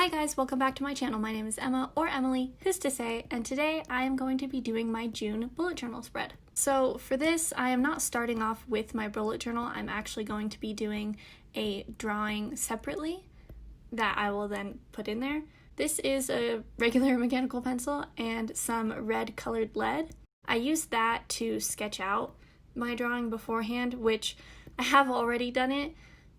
Hi guys, welcome back to my channel. My name is Emma, or Emily, who's to say, and today I am going to be doing my June bullet journal spread. So for this, I am not starting off with my bullet journal. I'm actually going to be doing a drawing separately that I will then put in there. This is a regular mechanical pencil and some red colored lead. I used that to sketch out my drawing beforehand, which I have already done it,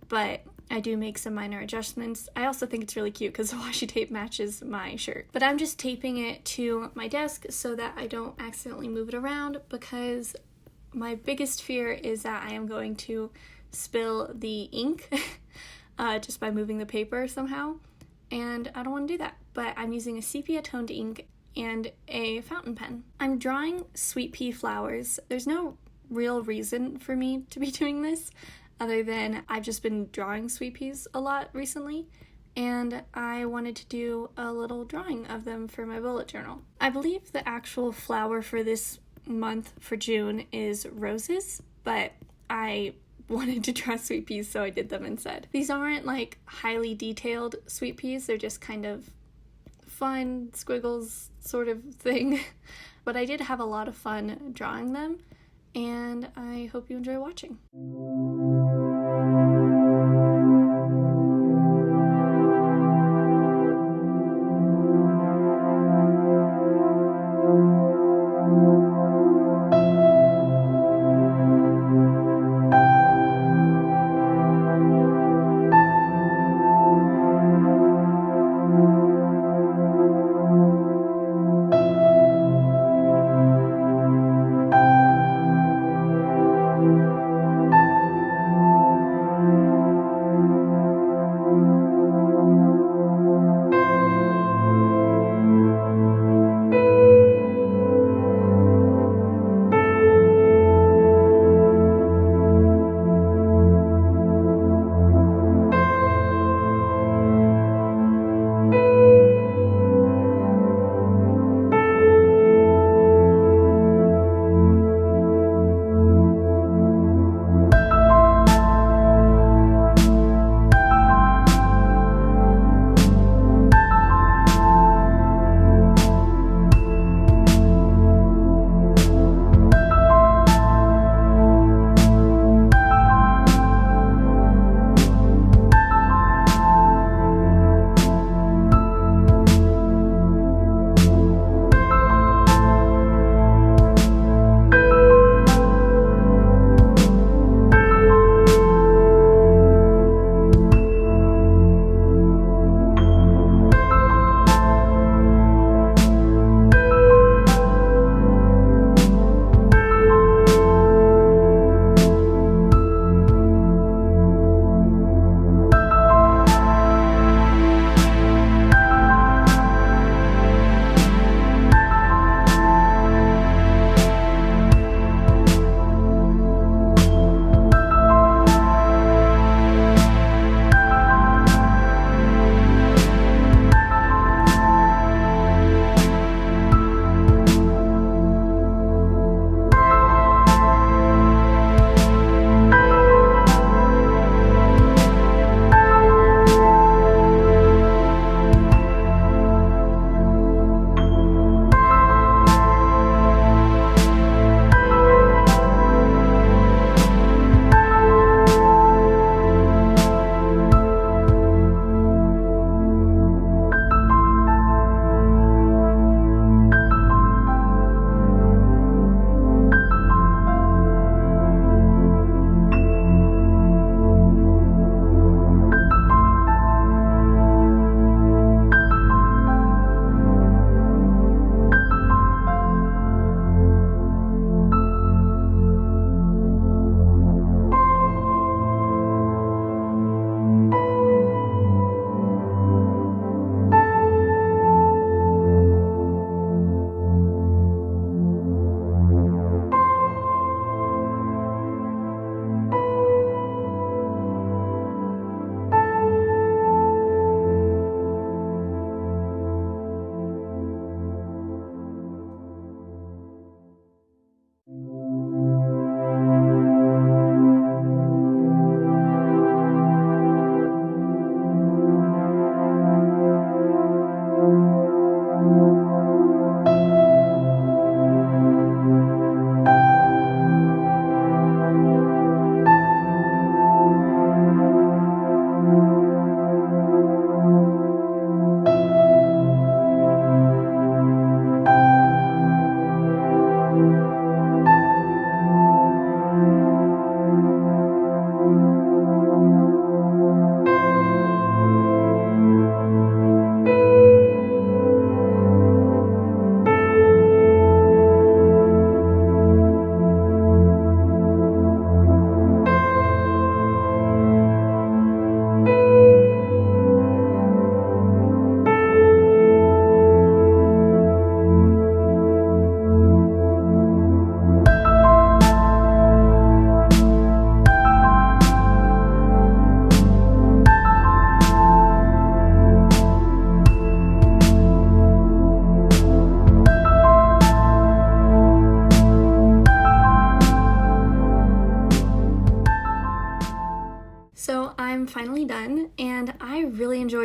but I do make some minor adjustments. I also think it's really cute because the washi tape matches my shirt. But I'm just taping it to my desk so that I don't accidentally move it around, because my biggest fear is that I am going to spill the ink just by moving the paper somehow, and I don't want to do that. But I'm using a sepia toned ink and a fountain pen. I'm drawing sweet pea flowers. There's no real reason for me to be doing this, other than I've just been drawing sweet peas a lot recently, and I wanted to do a little drawing of them for my bullet journal. I believe the actual flower for this month for June is roses, but I wanted to draw sweet peas, so I did them instead. These aren't like highly detailed sweet peas, they're just kind of fun squiggles sort of thing. But I did have a lot of fun drawing them, and I hope you enjoy watching.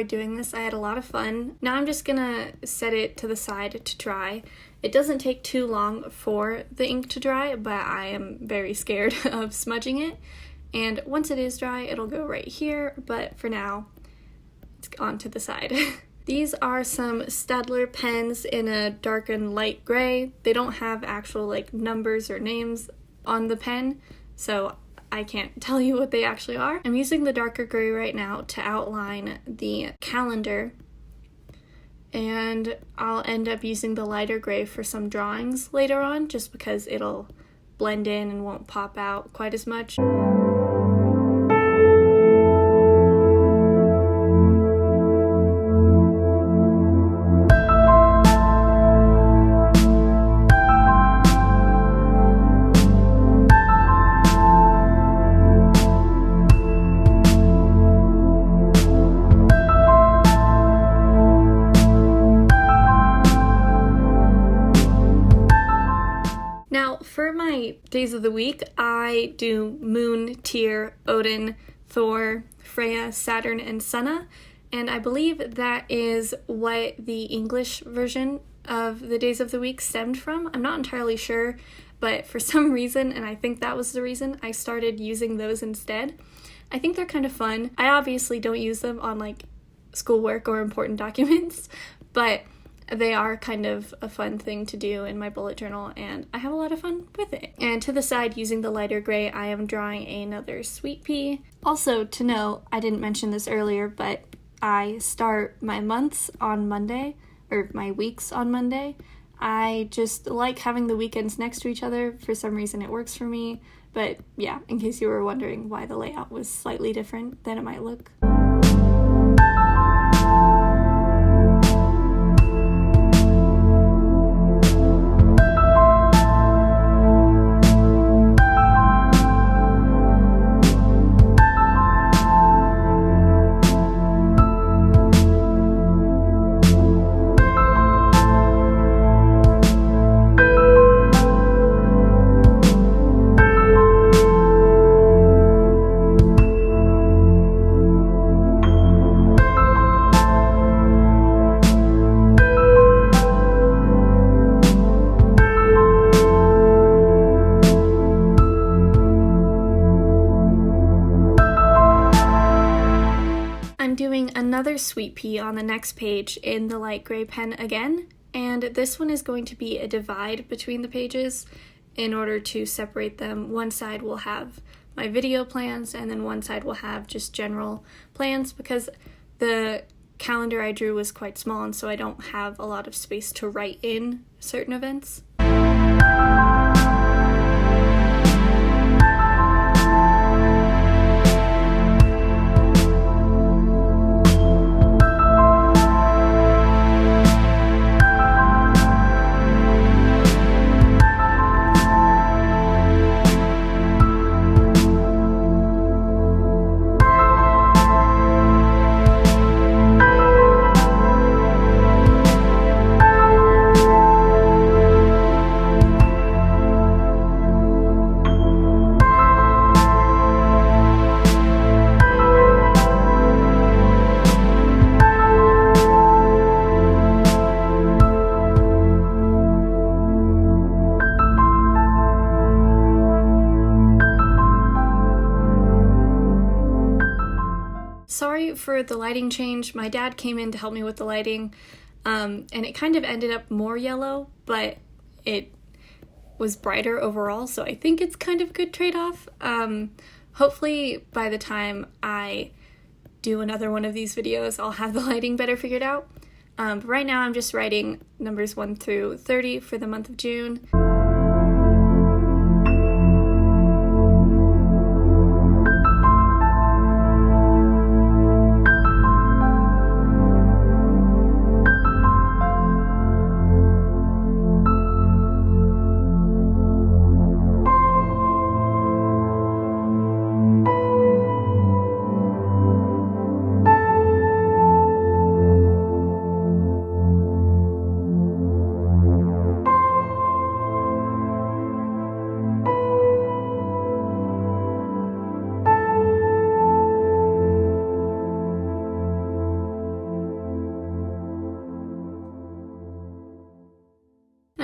enjoyed doing this. I had a lot of fun. Now I'm just gonna set it to the side to dry. It doesn't take too long for the ink to dry, but I am very scared of smudging it. And once it is dry, it'll go right here, but for now, it's on to the side. These are some Staedtler pens in a dark and light gray. They don't have actual like numbers or names on the pen, so I can't tell you what they actually are. I'm using the darker gray right now to outline the calendar, and I'll end up using the lighter gray for some drawings later on, just because it'll blend in and won't pop out quite as much. Now, for my days of the week, I do Moon, Tyr, Odin, Thor, Freya, Saturn, and Sunna, and I believe that is what the English version of the days of the week stemmed from. I'm not entirely sure, but for some reason, and I think that was the reason, I started using those instead. I think they're kind of fun. I obviously don't use them on like schoolwork or important documents, but they are kind of a fun thing to do in my bullet journal, and I have a lot of fun with it. And to the side, using the lighter gray, I am drawing another sweet pea. Also, to note, I didn't mention this earlier, but I start my months on Monday, or my weeks on Monday. I just like having the weekends next to each other. For some reason, it works for me. But yeah, in case you were wondering why the layout was slightly different than it might look. Doing another sweet pea on the next page in the light gray pen again, and this one is going to be a divide between the pages in order to separate them. One side will have my video plans, and then one side will have just general plans, because the calendar I drew was quite small, and so I don't have a lot of space to write in certain events. Sorry for the lighting change. My dad came in to help me with the lighting, and it kind of ended up more yellow, but it was brighter overall, so I think it's kind of a good trade-off. Hopefully by the time I do another one of these videos, I'll have the lighting better figured out. But right now I'm just writing numbers 1 through 30 for the month of June.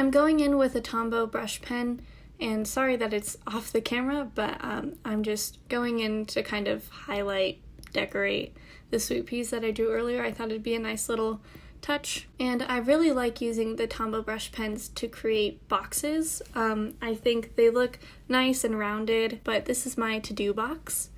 I'm going in with a Tombow brush pen, and sorry that it's off the camera, but I'm just going in to kind of highlight, decorate the sweet peas that I drew earlier. I thought it'd be a nice little touch, and I really like using the Tombow brush pens to create boxes. I think they look nice and rounded, but this is my to-do box.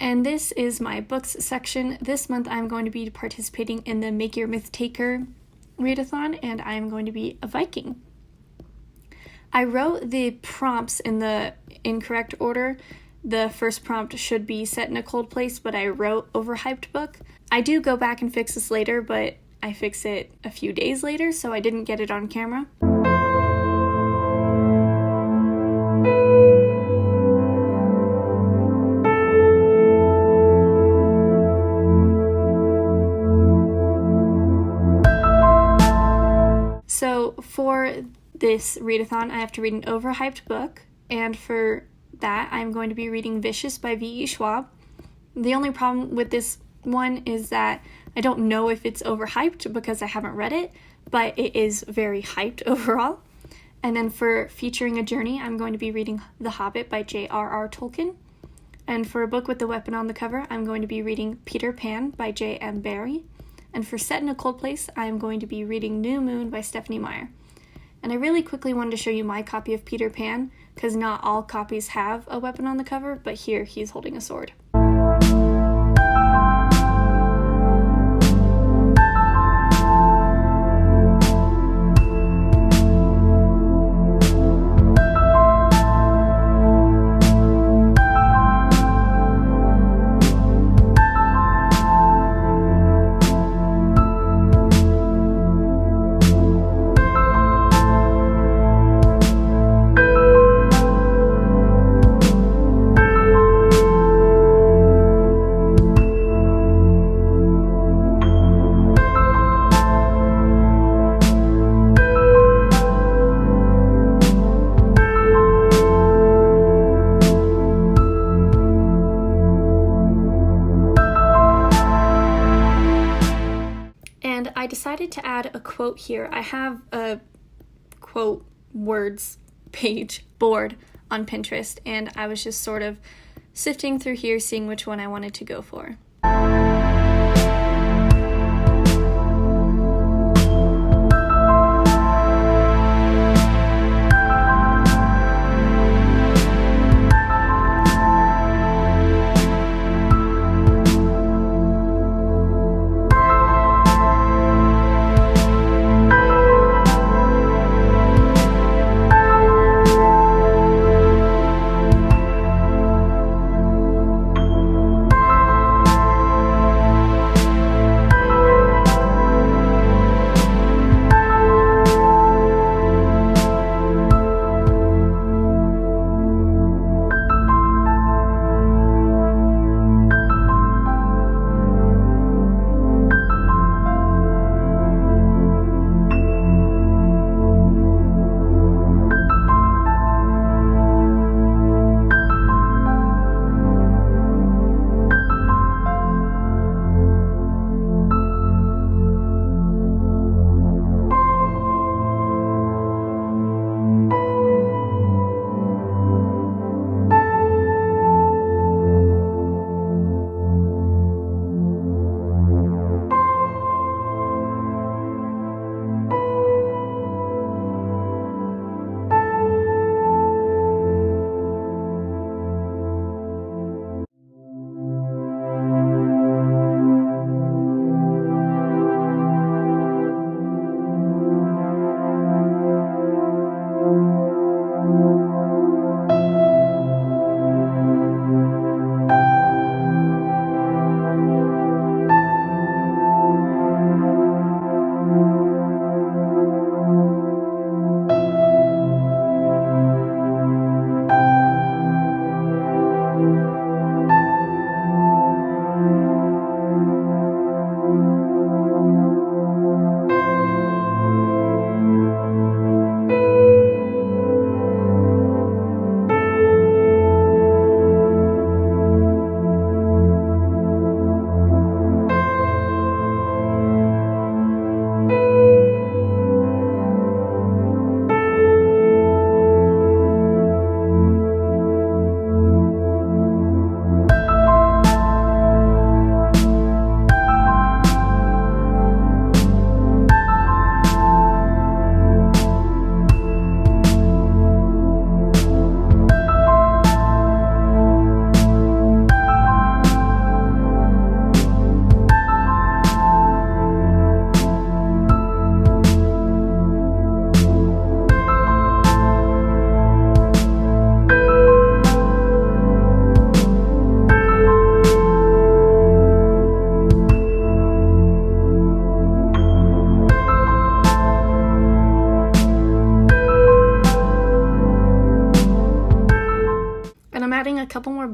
And this is my books section. This month I'm going to be participating in the Make Your Myth Taker readathon, and I'm going to be a Viking. I wrote the prompts in the incorrect order. The first prompt should be Set in a Cold Place, but I wrote Overhyped Book. I do go back and fix this later, but I fix it a few days later, so I didn't get it on camera. So for this readathon, I have to read an overhyped book, and for that, I'm going to be reading Vicious by V.E. Schwab. The only problem with this one is that I don't know if it's overhyped because I haven't read it, but it is very hyped overall. And then for featuring a journey, I'm going to be reading The Hobbit by J.R.R. Tolkien. And for a book with the weapon on the cover, I'm going to be reading Peter Pan by J.M. Barrie. And for Set in a Cold Place, I am going to be reading New Moon by Stephanie Meyer. And I really quickly wanted to show you my copy of Peter Pan, because not all copies have a weapon on the cover, but here he's holding a sword. I decided to add a quote here. I have a quote words page board on Pinterest, and I was just sort of sifting through here, seeing which one I wanted to go for.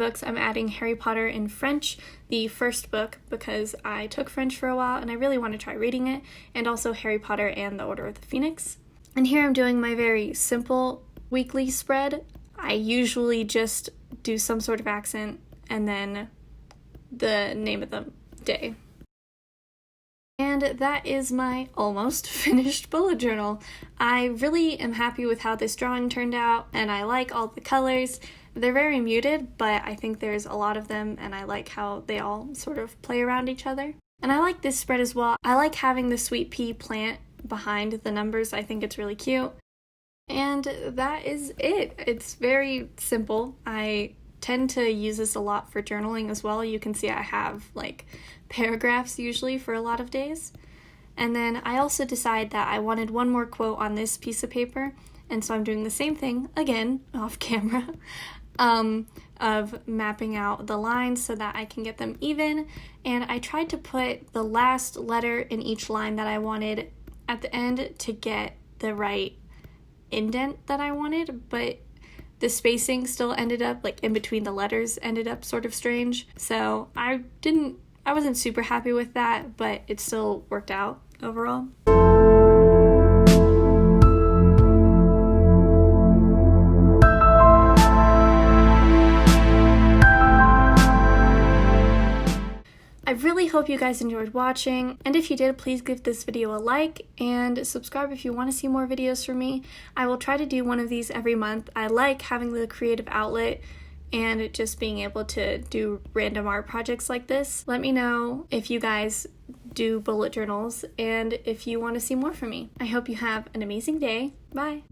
books, I'm adding Harry Potter in French, the first book, because I took French for a while and I really want to try reading it, and also Harry Potter and the Order of the Phoenix. And here I'm doing my very simple weekly spread. I usually just do some sort of accent and then the name of the day. And that is my almost finished bullet journal. I really am happy with how this drawing turned out, and I like all the colors. They're very muted, but I think there's a lot of them, and I like how they all sort of play around each other. And I like this spread as well. I like having the sweet pea plant behind the numbers. I think it's really cute. And that is it. It's very simple. I tend to use this a lot for journaling as well. You can see I have like paragraphs usually for a lot of days. And then I also decided that I wanted one more quote on this piece of paper, and so I'm doing the same thing again off camera of mapping out the lines so that I can get them even. And I tried to put the last letter in each line that I wanted at the end to get the right indent that I wanted, but the spacing still ended up, like in between the letters, ended up sort of strange. So I wasn't super happy with that, but it still worked out overall. I really hope you guys enjoyed watching, and if you did, please give this video a like and subscribe if you want to see more videos from me. I will try to do one of these every month. I like having the creative outlet and just being able to do random art projects like this. Let me know if you guys do bullet journals and if you want to see more from me. I hope you have an amazing day. Bye!